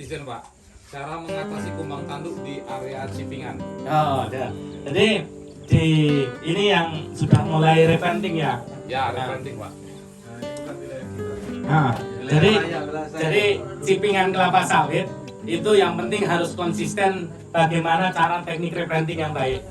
Izin Pak, cara mengatasi kumbang tanduk di area Cipingan. Oh, ada. Jadi di ini yang sudah mulai repenting ya. Ya, repenting Pak. Nah, jadi Cipingan kelapa sawit itu yang penting harus konsisten bagaimana cara teknik repenting yang baik.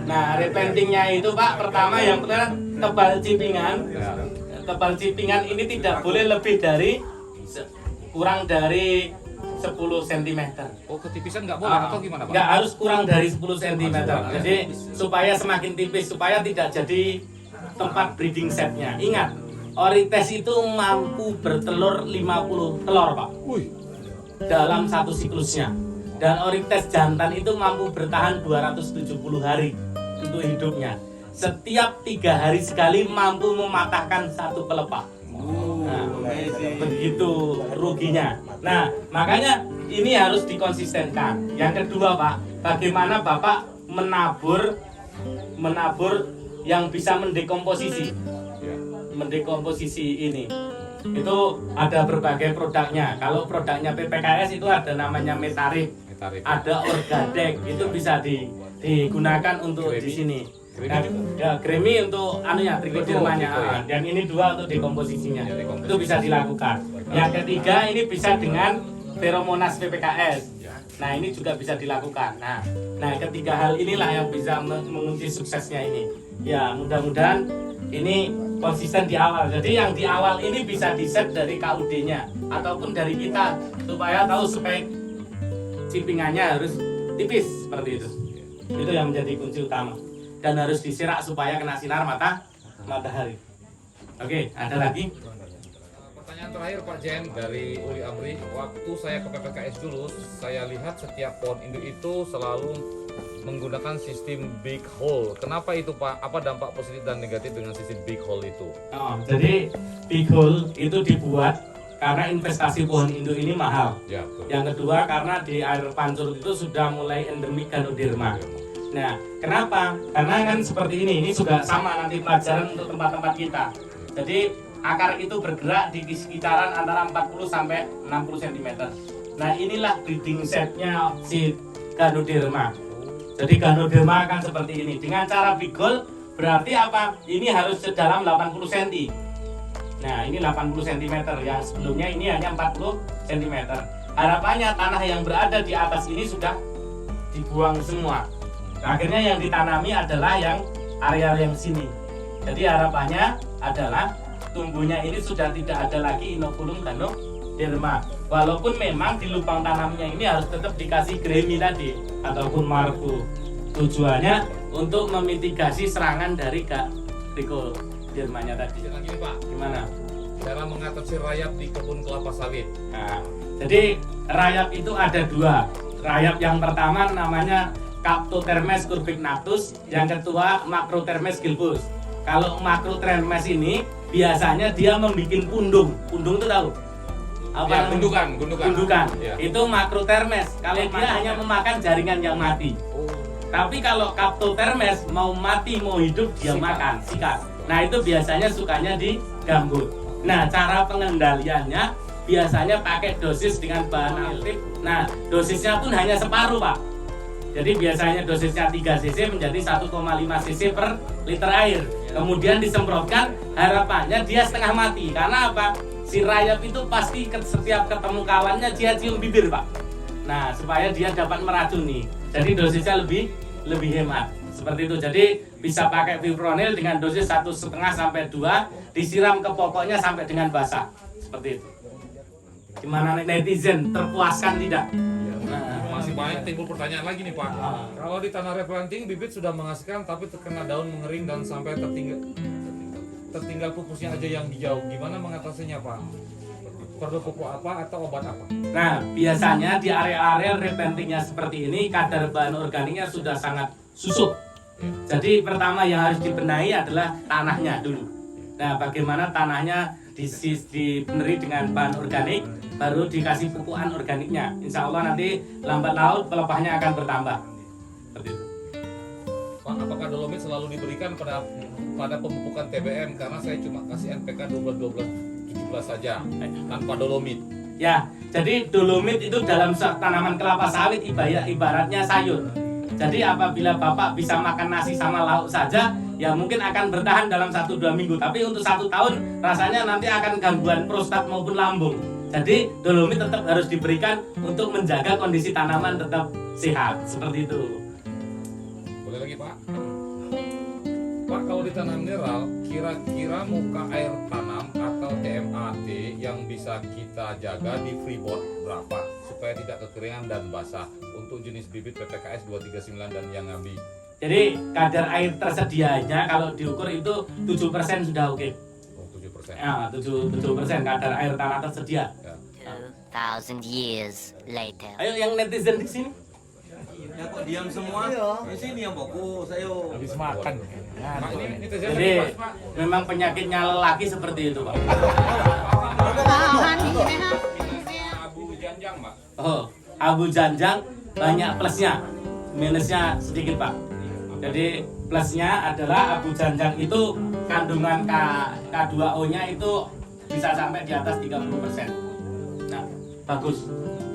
Nah, repentingnya itu Pak, pertama yang pertama tebal Cipingan. Ya. Tebal Cipingan ini tidak boleh lebih dari kurang dari 10 cm. Oh, ketipisan nggak boleh atau gimana Pak? Nggak harus kurang dari 10 cm. Jadi supaya semakin tipis, supaya tidak jadi tempat breeding setnya. Ingat, orites itu mampu bertelur 50 telur Pak Wih, dalam satu siklusnya. Dan orites jantan itu mampu bertahan 270 hari untuk hidupnya. Setiap 3 hari sekali mampu mematahkan satu pelepah. Nah, begitu ruginya. Nah, makanya ini harus dikonsistenkan. Yang kedua Pak, bagaimana Bapak menabur yang bisa mendekomposisi ini. Itu ada berbagai produknya. Kalau produknya PPKS itu ada namanya Metarip, ada Orgadek, itu bisa digunakan untuk di sini. Ya, Gremi untuk trichodermanya, dan ini dua untuk dekomposisinya. Itu bisa dilakukan. Yang ketiga ini bisa dengan Pheromonas PPKS. Nah, ini juga bisa dilakukan. Nah, ketiga hal inilah yang bisa mengunci suksesnya ini. Ya, mudah-mudahan ini konsisten di awal. Jadi yang di awal ini bisa di-set dari KUD-nya ataupun dari kita supaya tahu spek cipingannya harus tipis seperti itu. Itu yang menjadi kunci utama. Dan harus disirak supaya kena sinar matahari. Oke, ada lagi? pertanyaan terakhir Pak Jen dari Uli Amri. Waktu saya ke PPKS dulu, saya lihat setiap pohon induk itu selalu menggunakan sistem big hole. Kenapa itu Pak? Apa dampak positif dan negatif dengan sistem big hole itu? Oh, jadi big hole itu dibuat karena investasi pohon induk ini mahal. Ya, betul. Yang kedua karena di air pancur itu sudah mulai endemik Ganoderma. Nah, kenapa? Karena kan seperti ini sudah sama nanti pelajaran untuk tempat-tempat kita. Jadi akar itu bergerak di sekitaran antara 40 sampai 60 cm. Nah, inilah breeding setnya si Ganoderma. Jadi Ganoderma akan seperti ini. Dengan cara big hole berarti apa? Ini harus sedalam 80 cm. Nah, ini 80 cm, yang sebelumnya ini hanya 40 cm. Harapannya tanah yang berada di atas ini sudah dibuang semua. Akhirnya yang ditanami adalah yang area yang sini. Jadi harapannya adalah tumbuhnya ini sudah tidak ada lagi inokulum Ganoderma. Walaupun memang di lubang tanamnya ini harus tetap dikasih gremi tadi ataupun marfu. Tujuannya untuk memitigasi serangan dari Trichodermanya tadi. Lagi nih Pak, Gimana? cara mengatasi rayap di kebun kelapa sawit. Nah, jadi rayap itu ada dua. Rayap yang pertama namanya Captothermes curbignatus, yang kedua Macrothermes gilbus. Kalau Macrothermes ini biasanya dia membuat pundung. Pundung itu tahu? Apa Ya, yang gundukan. Ya. Itu Macrothermes. Kalau dia hanya memakan jaringan yang mati. Tapi kalau Captothermes mau mati mau hidup dia makan sikat. Nah, itu biasanya sukanya di gambut. Nah, cara pengendaliannya biasanya pakai dosis dengan bahan aktif. Nah, dosisnya pun hanya separuh Pak. Jadi biasanya dosisnya 3 cc menjadi 1,5 cc per liter air. Kemudian disemprotkan, harapannya dia setengah mati. Karena apa? Si rayap itu pasti setiap ketemu kawannya dia cium bibir Pak. Nah, supaya dia dapat meracuni. Jadi dosisnya lebih hemat. Seperti itu. Jadi bisa pakai fipronil dengan dosis 1,5 sampai 2, disiram ke pokoknya sampai dengan basah. Seperti itu. Gimana netizen, terpuaskan tidak? Masih banyak timbul pertanyaan lagi nih Pak. Kalau di tanah replanting bibit sudah menghasilkan tapi terkena daun mengering dan sampai tertinggal pupusnya aja yang hijau. Gimana mengatasinya Pak? Perlu pupuk apa atau obat apa? Nah, biasanya di area-area replantingnya seperti ini kadar bahan organiknya sudah sangat susut. Jadi pertama yang harus dibenahi adalah tanahnya dulu. Nah, bagaimana tanahnya dibeneri dengan bahan organik, baru dikasih pupukan organiknya. Insya Allah nanti lambat laut pelepahnya akan bertambah. Seperti itu. Pak, apakah dolomit selalu diberikan pada pemupukan TBM? Karena saya cuma kasih NPK 12, 17 saja tanpa dolomit. Ya, jadi dolomit itu dalam tanaman kelapa sawit ibaratnya sayur. Jadi apabila Bapak bisa makan nasi sama lauk saja, ya mungkin akan bertahan dalam 1-2 minggu. Tapi untuk 1 tahun rasanya nanti akan gangguan prostat maupun lambung. Jadi dolomit tetap harus diberikan untuk menjaga kondisi tanaman tetap sehat. Seperti itu. Boleh lagi Pak? Pak, kalau di tanah mineral, kira-kira muka air tanam atau TMAT yang bisa kita jaga di freeboard berapa supaya tidak kekeringan dan basah untuk jenis bibit PPKS 239 dan yang Yangambi? Jadi kadar air tersedianya kalau diukur itu 7% sudah oke. Oh, 7%. Ya, 7% kadar air tanah tersedia. Ya. 2,000 years later. Ayo yang netizen di sini. Ya kok diam semua? Di sini yang fokus, ayo. Habis makan. Pak, ini netizen Jadi tadi, Pak. memang penyakitnya lelaki seperti itu, Pak. Abu Janjang, Pak. Oh, abu janjang banyak plusnya, minusnya sedikit, Pak. Jadi plusnya adalah abu janjang itu kandungan K2O-nya itu bisa sampai di atas 30%. Nah, bagus.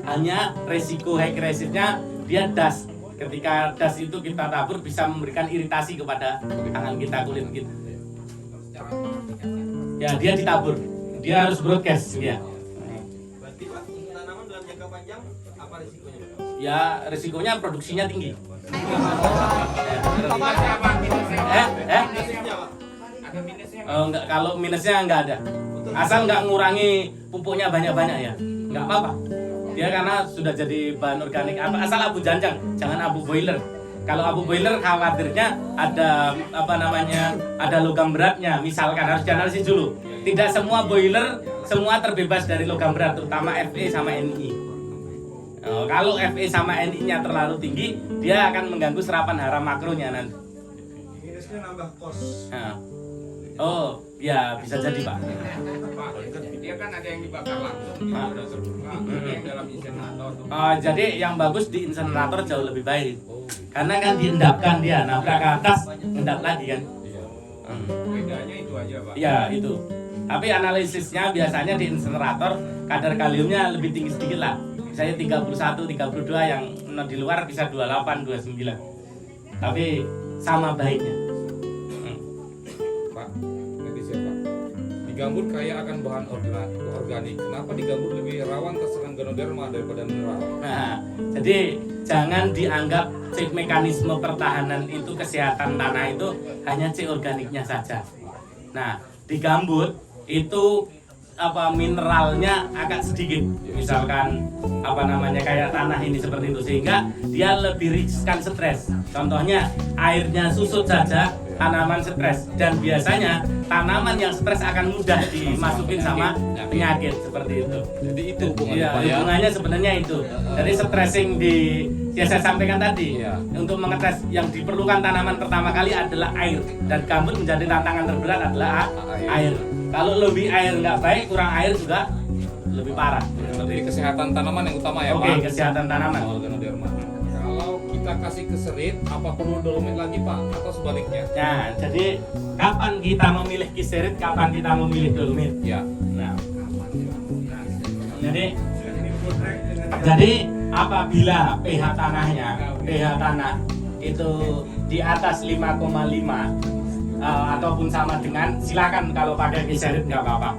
Hanya resiko high agresifnya dia das. Ketika das itu kita tabur bisa memberikan iritasi kepada tangan kita, kulit kita. Ya, dia ditabur. Dia harus broadcast ya. Berarti Pak, untuk tanaman dalam jangka panjang apa risikonya, Pak? Ya, resikonya produksinya tinggi. Minusnya, Pak. Enggak, kalau minusnya enggak ada. Asal enggak ngurangi pupuknya banyak-banyak ya. Enggak apa-apa. Dia karena sudah jadi bahan organik. Asal abu janjang, jangan abu boiler. Kalau abu boiler khawatirnya ada ada logam beratnya. Misalkan harus dianalisis dulu. Tidak semua boiler semua terbebas dari logam berat, terutama Fe sama Ni. Kalau Fe sama Ni-nya terlalu tinggi, dia akan mengganggu serapan hara makronya nanti. Minusnya nambah kos. Nah. Oh, ya bisa jadi Pak. Pak, dia kan ada yang dibakar langsung, dia Ah. udah terbuka. Ada yang dalam insenerator tuh. Jadi yang bagus di insenerator jauh lebih baik. Oh, Karena kan diendapkan dia, nabrak ke atas, endap lagi kan. iya. Bedanya itu aja, Pak. Ya itu. Tapi analisisnya biasanya di insenerator kadar kaliumnya lebih tinggi sedikit lah. Misalnya 31, 32 yang di luar bisa 28, 29. Tapi sama baiknya. Pak, netizen Pak. Di gambut kaya akan bahan organik. Kenapa di gambut lebih rawan terserang ganoderma daripada mineral? Nah, jadi jangan dianggap cek mekanisme pertahanan itu kesehatan tanah itu hanya cek organiknya saja. Nah, di gambut itu mineralnya agak sedikit, misalkan kayak tanah ini seperti itu, sehingga dia lebih riskan stres. Contohnya airnya susut saja tanaman stres, dan biasanya tanaman yang stres akan mudah dimasukin sama penyakit seperti itu. Jadi itu hubungannya Iya, Pak ya. hubungannya sebenarnya itu. Jadi stressing yang saya sampaikan tadi, Iya. untuk mengetes yang diperlukan tanaman pertama kali adalah air, dan gambut menjadi tantangan terberat adalah air. Kalau lebih air nggak baik, kurang air juga lebih parah. Jadi kesehatan tanaman yang utama ya Oke, Pak. kesehatan tanaman. Soal ganoderma. Kalau kita kasih ke serit, apa perlu dolomit lagi Pak? Atau sebaliknya? Nah, jadi kapan kita memilih kiserit, kapan kita memilih dolomit? Ya. Nah, jadi apabila pH tanah itu di atas 5,5 ataupun sama dengan, silakan kalau pakai kiserit nggak apa-apa.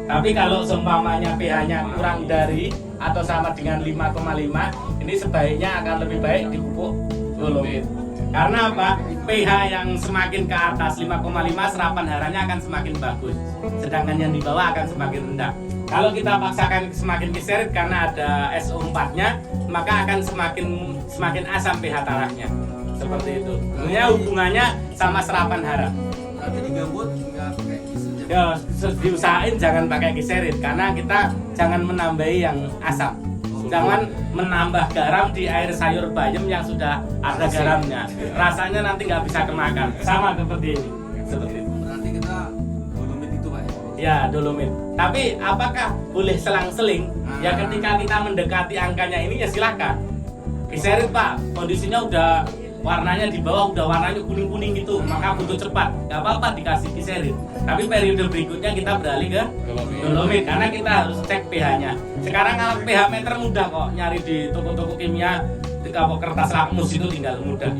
Tapi kalau seumpamanya pH-nya kurang dari atau sama dengan 5,5, ini sebaiknya akan lebih baik dipupuk dolomit. Karena apa? pH yang semakin ke atas 5,5, serapan haranya akan semakin bagus. Sedangkan yang di bawah akan semakin rendah. Kalau kita paksakan semakin kiserit karena ada SO4-nya, maka akan semakin asam pH tanahnya. Seperti itu. Sebenarnya hubungannya sama serapan hara. Berarti di gambut nggak pakai kiserit. Ya, diusahain jangan pakai kiserit karena kita jangan menambahi yang asam. Jangan menambah garam di air sayur bayam yang sudah ada garamnya. Rasanya nanti nggak bisa kemakan. Sama seperti ini. Seperti itu. Berarti kita dolomit itu, Pak. Ya, dolomit. Tapi apakah boleh selang-seling? Ya ketika kita mendekati angkanya ini ya silakan. Kiserit Pak, kondisinya udah warnanya di bawah udah warnanya kuning-kuning gitu, maka butuh cepat, nggak apa-apa dikasih kiserin. Tapi periode berikutnya kita beralih ke dolomit karena kita harus cek pH-nya. Sekarang alat pH meter mudah kok nyari di toko-toko kimia, di kertas lakmus itu tinggal mudah.